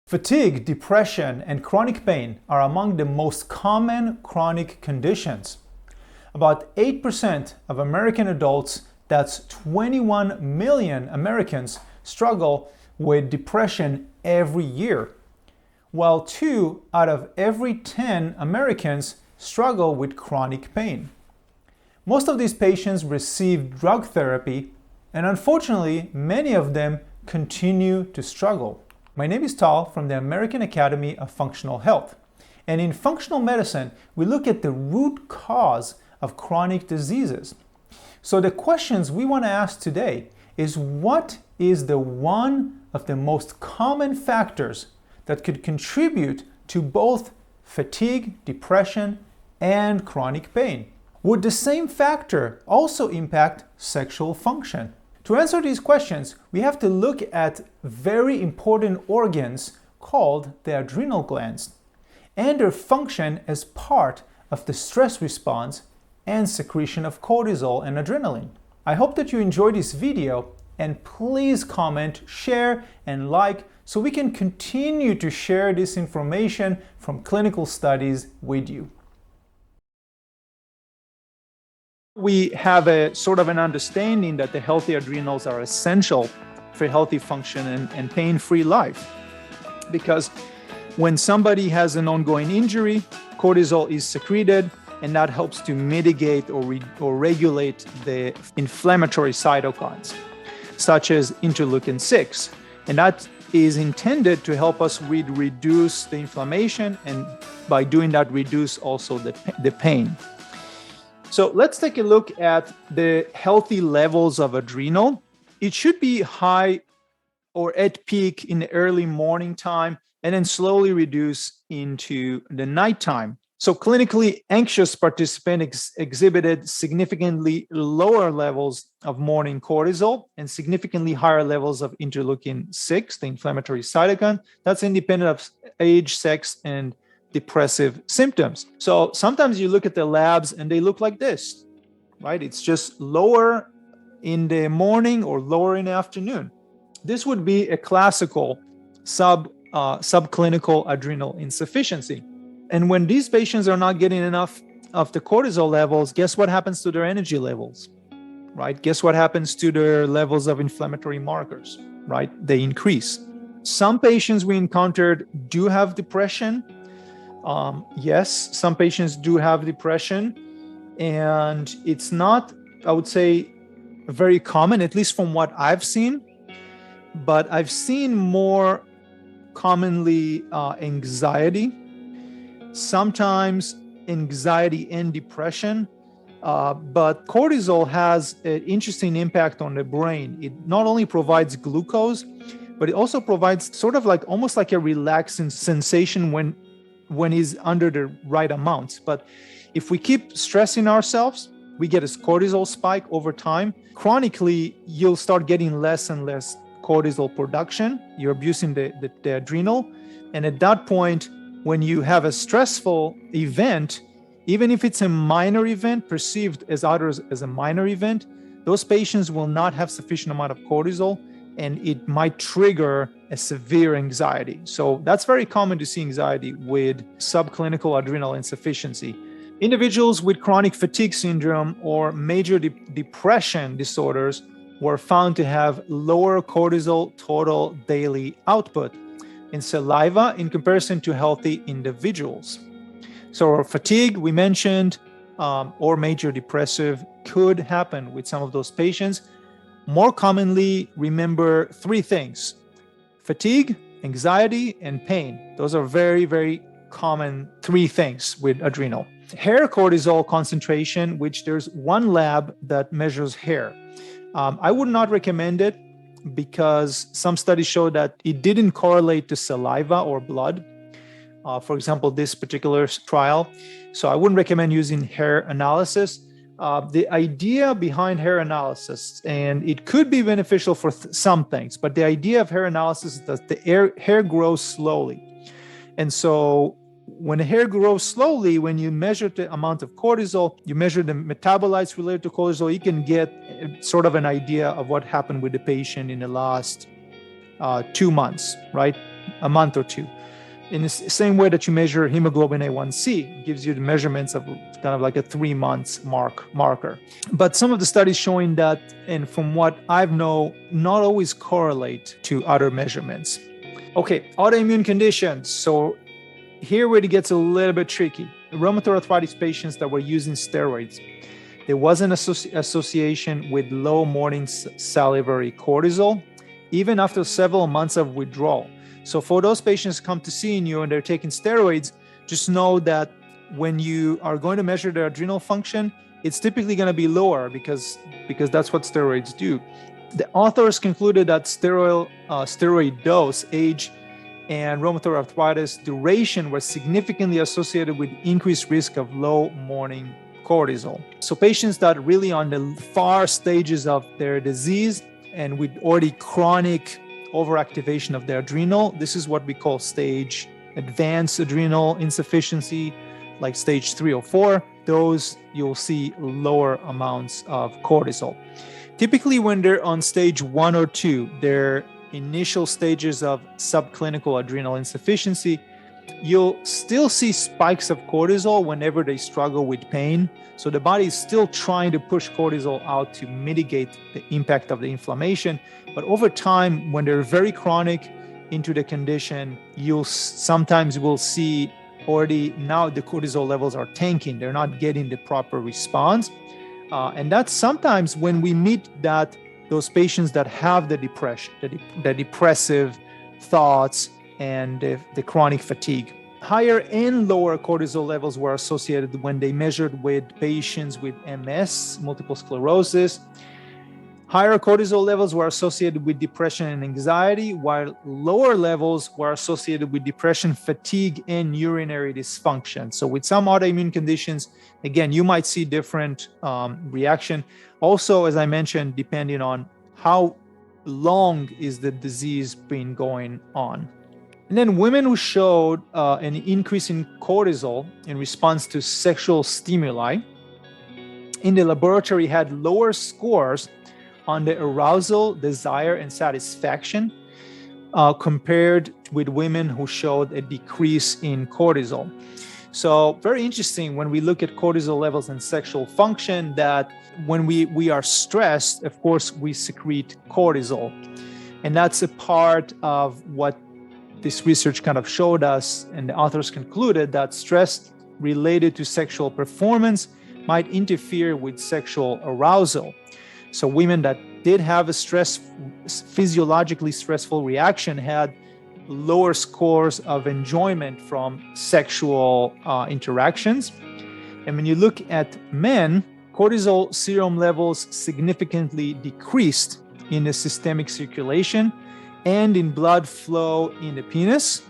Fatigue, depression, and chronic pain are among the most common chronic conditions. About 8% of American adults, that's 21 million Americans, struggle with depression every year, while 2 out of every 10 Americans struggle with chronic pain. Most of these patients receive drug therapy, and unfortunately, many of them continue to struggle. My name is Tal from the American Academy of Functional Health. And in functional medicine, we look at the root cause of chronic diseases. So the questions we want to ask today is, what is the one of the most common factors that could contribute to both fatigue, depression, and chronic pain? Would the same factor also impact sexual function? To answer these questions, we have to look at very important organs called the adrenal glands and their function as part of the stress response and secretion of cortisol and adrenaline. I hope that you enjoyed this video, and please comment, share, and like so we can continue to share this information from clinical studies with you. We have a sort of an understanding that the healthy adrenals are essential for healthy function and pain-free life. Because when somebody has an ongoing injury, cortisol is secreted, and that helps to mitigate or regulate the inflammatory cytokines, such as interleukin 6. And that is intended to help us reduce the inflammation, and by doing that, reduce also the pain. So let's take a look at the healthy levels of adrenal. It should be high or at peak in the early morning time, and then slowly reduce into the nighttime. So clinically anxious participants exhibited significantly lower levels of morning cortisol and significantly higher levels of interleukin 6, the inflammatory cytokine. That's independent of age, sex, and depressive symptoms. So sometimes you look at the labs and they look like this, right? It's just lower in the morning or lower in the afternoon. This would be a classical subclinical adrenal insufficiency. And when these patients are not getting enough of the cortisol levels, guess what happens to their energy levels, right? Guess what happens to their levels of inflammatory markers, right? They increase. Some patients we encountered do have depression. Yes, some patients do have depression, and it's not, I would say, very common, at least from what I've seen, but I've seen more commonly anxiety, sometimes anxiety and depression, but cortisol has an interesting impact on the brain. It not only provides glucose, but it also provides sort of like almost like a relaxing sensation when is under the right amount. But if we keep stressing ourselves, we get a cortisol spike over time. Chronically, you'll start getting less and less cortisol production. You're abusing the adrenal. And at that point, when you have a stressful event, even if it's a minor event, perceived as others as a minor event, those patients will not have sufficient amount of cortisol, and it might trigger a severe anxiety. So that's very common to see anxiety with subclinical adrenal insufficiency. Individuals with chronic fatigue syndrome or major depression disorders were found to have lower cortisol total daily output in saliva in comparison to healthy individuals. So fatigue, we mentioned, or major depressive could happen with some of those patients. More commonly, remember 3 things: fatigue, anxiety, and pain. Those are very, very common 3 things with adrenal. Hair cortisol concentration, which there's one lab that measures hair. I would not recommend it because some studies show that it didn't correlate to saliva or blood. For example, this particular trial. So I wouldn't recommend using hair analysis. The idea behind hair analysis, and it could be beneficial for some things, but the idea of hair analysis is that the hair grows slowly. And so when the hair grows slowly, when you measure the amount of cortisol, you measure the metabolites related to cortisol, you can get sort of an idea of what happened with the patient in the last 2 months, right? a month or two. In the same way that you measure hemoglobin A1C, it gives you the measurements of kind of like a 3 months marker. But some of the studies showing that, and from what I've known, not always correlate to other measurements. Okay, autoimmune conditions. So here where it gets a little bit tricky. Rheumatoid arthritis patients that were using steroids, there was an association with low morning salivary cortisol, even after several months of withdrawal. So for those patients come to seeing you and they're taking steroids, just know that when you are going to measure their adrenal function, it's typically going to be lower because that's what steroids do. The authors concluded that steroid dose, age, and rheumatoid arthritis duration were significantly associated with increased risk of low morning cortisol. So patients that really on the far stages of their disease and with already chronic overactivation of their adrenal, this is what we call stage advanced adrenal insufficiency, like stage 3 or 4, those you'll see lower amounts of cortisol. Typically when they're on stage 1 or 2, their initial stages of subclinical adrenal insufficiency, you'll still see spikes of cortisol whenever they struggle with pain. So the body is still trying to push cortisol out to mitigate the impact of the inflammation. But over time, when they're very chronic into the condition, you'll sometimes will see already now the cortisol levels are tanking. They're not getting the proper response. And that's sometimes when we meet those patients that have the depression, the depressive thoughts, and the chronic fatigue. Higher and lower cortisol levels were associated when they measured with patients with MS, multiple sclerosis. Higher cortisol levels were associated with depression and anxiety, while lower levels were associated with depression, fatigue, and urinary dysfunction. So with some autoimmune conditions, again, you might see different reaction. Also, as I mentioned, depending on how long is the disease been going on. And then women who showed an increase in cortisol in response to sexual stimuli in the laboratory had lower scores on the arousal, desire, and satisfaction compared with women who showed a decrease in cortisol. So very interesting when we look at cortisol levels and sexual function, that when we are stressed, of course, we secrete cortisol. And that's a part of what this research kind of showed us, and the authors concluded that stress related to sexual performance might interfere with sexual arousal. So women that did have a physiologically stressful reaction had lower scores of enjoyment from sexual interactions. And when you look at men, cortisol serum levels significantly decreased in the systemic circulation and in blood flow in the penis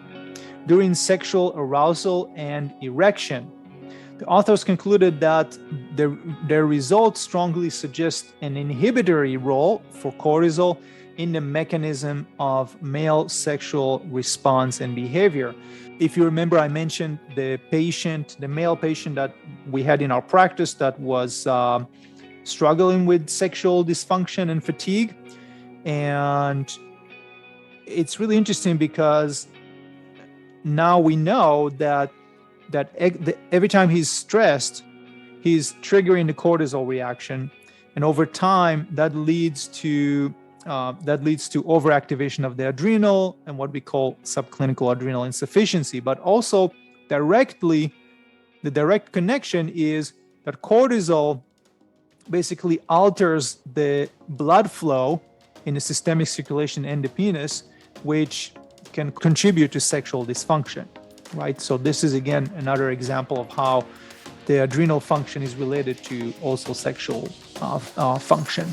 during sexual arousal and erection. The authors concluded that their results strongly suggest an inhibitory role for cortisol in the mechanism of male sexual response and behavior. If you remember, I mentioned the male patient that we had in our practice that was struggling with sexual dysfunction and fatigue. And it's really interesting because now we know that every time he's stressed, he's triggering the cortisol reaction, and over time that leads to overactivation of the adrenal and what we call subclinical adrenal insufficiency. But also the direct connection is that cortisol basically alters the blood flow in the systemic circulation and the penis, which can contribute to sexual dysfunction, right? So this is, again, another example of how the adrenal function is related to also sexual function.